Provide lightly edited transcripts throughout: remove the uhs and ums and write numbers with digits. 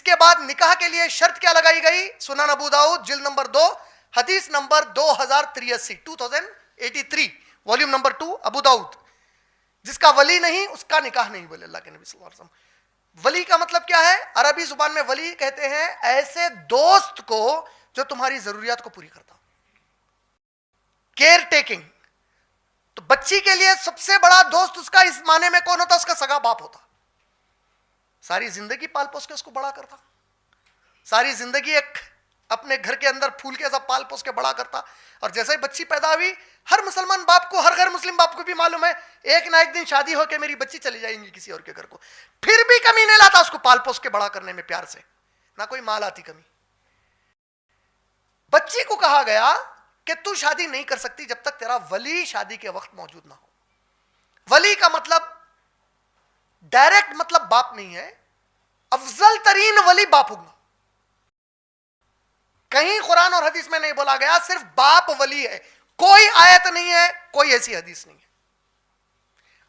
اس کے بعد نکاح کے لیے شرط کیا لگائی گئی؟ سنن ابو داؤد جلد نمبر 2 حدیث نمبر 2083 والیوم نمبر 2 ابو داؤد. جس کا ولی نہیں اس کا نکاح نہیں، بولے اللہ کے نبی صلی اللہ علیہ وسلم. ولی کا مطلب کیا ہے؟ عربی زبان میں ولی کہتے ہیں ایسے دوست کو جو تمہاری ضروریات کو پوری کرتا. Care taking. تو بچی کے لیے سب سے بڑا دوست اس کا اس معنی میں کون ہوتا؟ اس کا سگا باپ ہوتا. ساری زندگی پال پوس کے اس کو بڑا کرتا، ساری زندگی ایک اپنے گھر کے اندر پھول کے ایسا پال پوس کے بڑا کرتا. اور جیسے ہی بچی پیدا ہوئی، ہر مسلمان باپ کو، ہر غیر مسلم باپ کو بھی معلوم ہے ایک نہ ایک دن شادی ہو کے میری بچی چلی جائیں گی کسی اور کے گھر کو، پھر بھی کمی نہیں لاتا اس کو پال پوس کے بڑا کرنے میں پیار سے، نہ کوئی مال آتی کمی. بچی کو کہا گیا کہ تو شادی نہیں کر سکتی جب تک تیرا ولی شادی کے وقت موجود نہ ہو. ولی کا مطلب ڈائریکٹ مطلب باپ نہیں ہے، افضل ترین ولی باپ ہوگا. کہیں قرآن اور حدیث میں نہیں بولا گیا صرف باپ ولی ہے، کوئی آیت نہیں ہے، کوئی ایسی حدیث نہیں ہے.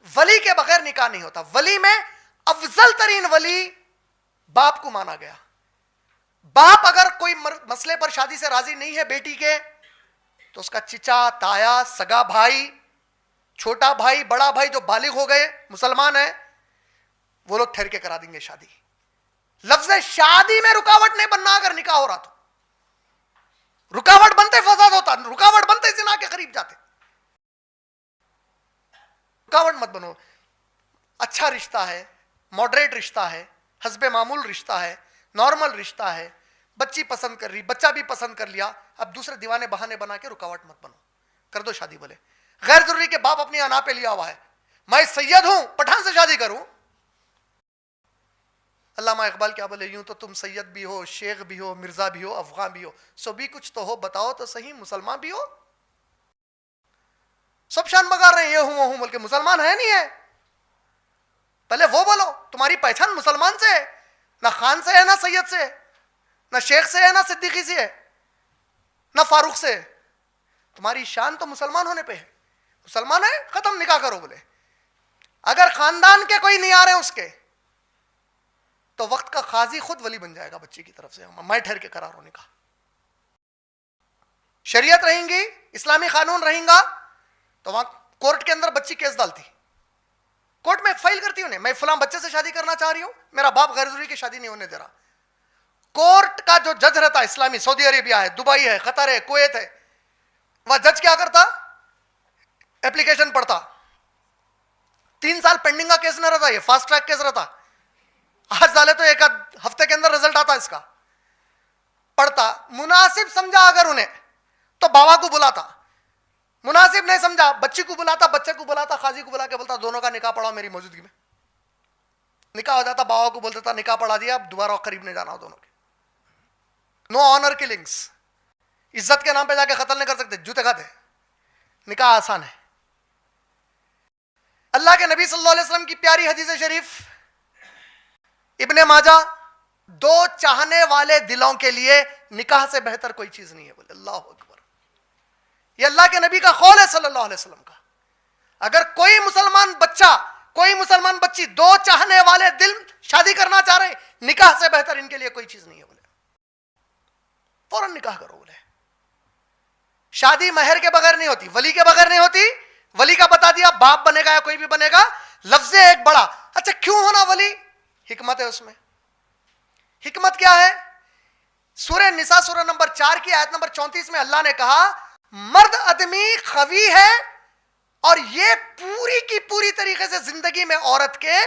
ولی کے بغیر نکاح نہیں ہوتا. ولی میں افضل ترین ولی باپ کو مانا گیا. باپ اگر کوئی مسئلے پر شادی سے راضی نہیں ہے بیٹی کے، تو اس کا چچا، تایا، سگا بھائی، چھوٹا بھائی، بڑا بھائی جو بالغ ہو گئے مسلمان ہیں، وہ لوگ ٹھہر کے کرا دیں گے شادی. لفظ شادی میں رکاوٹ نہیں بننا. اگر نکاح ہو رہا تو رکاوٹ بنتے فساد ہوتا، رکاوٹ بنتے زنا کے قریب جاتے. رکاوٹ مت بنو. اچھا رشتہ ہے، ماڈریٹ رشتہ ہے، حسب معمول رشتہ ہے، نارمل رشتہ ہے، بچی پسند کر رہی، بچہ بھی پسند کر لیا، اب دوسرے دیوانے بہانے بنا کے رکاوٹ مت بنو، کر دو شادی. بولے غیر ضروری کہ باپ اپنی انا پہ لیا ہوا ہے، میں سید ہوں پٹھان سے شادی کروں. علامہ اقبال کیا بولے؟ یوں تو تم سید بھی ہو، شیخ بھی ہو، مرزا بھی ہو، افغان بھی ہو، سو بھی کچھ تو ہو، بتاؤ تو صحیح مسلمان بھی ہو. سب شان مگار رہے ہیں یہ ہوں وہ ہوں بول کے، مسلمان ہے نہیں ہے. پہلے وہ بولو تمہاری پہچان مسلمان سے ہے، نہ خان سے ہے، نہ سید سے ہے، نہ شیخ سے ہے، نہ صدیقی سے ہے، نہ فاروق سے ہے. تمہاری شان تو مسلمان ہونے پہ ہے. مسلمان ہے، ختم، نکاح کرو. بولے اگر خاندان کے کوئی نہیں آ رہے اس کے، تو وقت کا قاضی خود ولی بن جائے گا بچی کی طرف سے، میں ٹھہر کے قرار ہونے کا. شریعت رہیں گی، اسلامی قانون رہیں گا، تو وہاں کورٹ کے اندر بچی کیس ڈالتی، کورٹ میں فائل کرتی انہیں، میں فلاں بچے سے شادی کرنا چاہ رہی ہوں، میرا باپ غیر ضروری کی شادی نہیں ہونے دے رہا. کورٹ کا جو جج رہتا ہے اسلامی، سعودی عربیہ ہے، دبئی ہے، قطر ہے، کویت ہے، وہاں جج کیا کرتا؟ اپلیکیشن پڑھتا. 3 سال پینڈنگ کا کیس نہ رہتا، یہ فاسٹ ٹریک کیس رہتا. آج ڈالے تو 1 ہفتے کے اندر رزلٹ آتا اس کا. پڑھتا، مناسب سمجھا اگر انہیں تو بابا کو بلاتا، مناسب نہیں سمجھا بچی کو بلاتا، بچے کو بلاتا، قاضی کو بلا کے بولتا دونوں کا نکاح پڑھاؤ میری موجودگی میں. نکاح ہو جاتا، بابا کو بول دیتا نکاح پڑھا دیا، اب دوبارہ قریب نہیں جانا دونوں کے. نو آنر کلنگس، عزت کے نام پہ جا کے قتل نہیں کر سکتے، جوتے کھاتے. نکاح آسان ہے. اللہ کے نبی صلی اللہ علیہ وسلم کی پیاری حدیث شریف ابن ماجہ، 2 چاہنے والے دلوں کے لیے نکاح سے بہتر کوئی چیز نہیں ہے. بولے اللہ اکبر. یہ اللہ کے نبی کا قول ہے صلی اللہ علیہ وسلم کا. اگر کوئی مسلمان بچہ، کوئی مسلمان بچی 2 چاہنے والے دل شادی کرنا چاہ رہے ہیں، نکاح سے بہتر ان کے لیے کوئی چیز نہیں ہے. بولے فوراً نکاح کرو. بولے شادی مہر کے بغیر نہیں ہوتی، ولی کے بغیر نہیں ہوتی. ولی کا بتا دیا، باپ بنے گا یا کوئی بھی بنے گا، لفظ ایک بڑا. اچھا کیوں ہونا ولی؟ حکمت ہے اس میں. حکمت کیا ہے؟ سورہ نساء سورہ نمبر 4 کی آیت نمبر 34 میں اللہ نے کہا مرد آدمی قوی ہے اور یہ پوری کی پوری طریقے سے زندگی میں عورت کے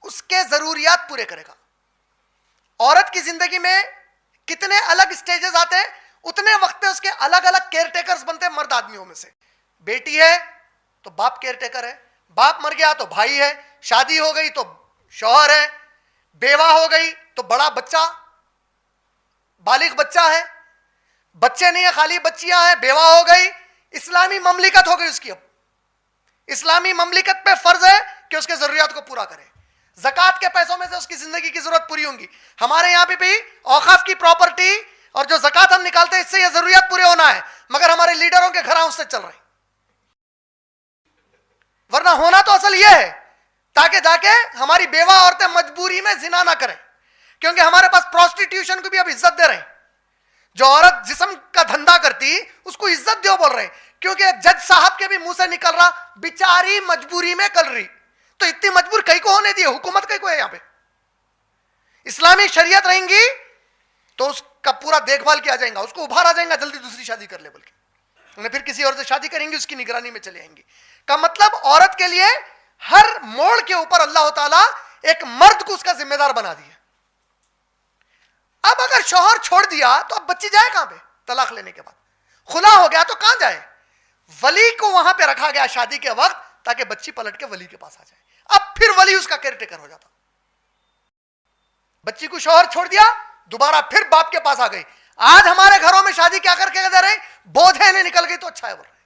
اس کے ضروریات پورے کرے گا. عورت کی زندگی میں کتنے الگ سٹیجز آتے ہیں، اتنے وقت پہ اس کے الگ الگ کیئر ٹیکرز بنتے ہیں. مرد آدمیوں میں سے بیٹی ہے تو باپ کیئر ٹیکر ہے، باپ مر گیا تو بھائی ہے، شادی ہو گئی تو شوہر ہے، بیوہ ہو گئی تو بڑا بچہ، بالغ بچہ ہے، بچے نہیں ہیں خالی بچیاں ہیں، بیوہ ہو گئی، اسلامی مملکت ہو گئی اس کی. اب اسلامی مملکت پہ فرض ہے کہ اس کے ضروریات کو پورا کرے. زکوٰۃ کے پیسوں میں سے اس کی زندگی کی ضرورت پوری ہوں گی. ہمارے یہاں پہ بھی اوقاف کی پراپرٹی اور جو زکوٰۃ ہم نکالتے ہیں اس سے یہ ضروریات پورے ہونا ہے، مگر ہمارے لیڈروں کے گھر اس سے چل رہے ہیں. ورنہ ہونا تو اصل یہ ہے تاکہ جا کے ہماری بیوہ عورتیں مجبوری میں زنا نہ کریں، کیونکہ ہمارے پاس پروسٹیٹیوٹ پروسٹیٹیوشن کو بھی اب عزت دے رہے ہیں. جو عورت جسم کا دھندا کرتی اس کو عزت دیو بول رہے ہیں, کیونکہ جج صاحب کے بھی منہ سے نکل رہا بیچاری مجبوری میں کر رہی. تو اتنی مجبور کئی کو ہونے دی, حکومت کئی کو ہے یہاں پہ. اسلامی شریعت رہیں گی تو اس کا پورا دیکھ بھال کیا جائے گا, اس کو ابھارا جائے گا جلدی دوسری شادی کر لے بول کے. انہیں پھر کسی اور سے شادی کریں گے, اس کی نگرانی میں چلے آئیں گے. کا مطلب عورت کے لیے ہر موڑ کے اوپر اللہ تعالیٰ ایک مرد کو اس کا ذمہ دار بنا دیا. اب اگر شوہر چھوڑ دیا تو اب بچی جائے کہاں پہ؟ طلاق لینے کے بعد خلا ہو گیا تو کہاں جائے؟ ولی کو وہاں پہ رکھا گیا شادی کے وقت تاکہ بچی پلٹ کے ولی کے پاس آ جائے. اب پھر ولی اس کا کیئر ٹیکر ہو جاتا. بچی کو شوہر چھوڑ دیا, دوبارہ پھر باپ کے پاس آ گئی. آج ہمارے گھروں میں شادی کیا کر کے دے رہے ہیں؟ بوجھ ہے انہیں نکل گئی تو اچھا ہے بول رہے ہیں.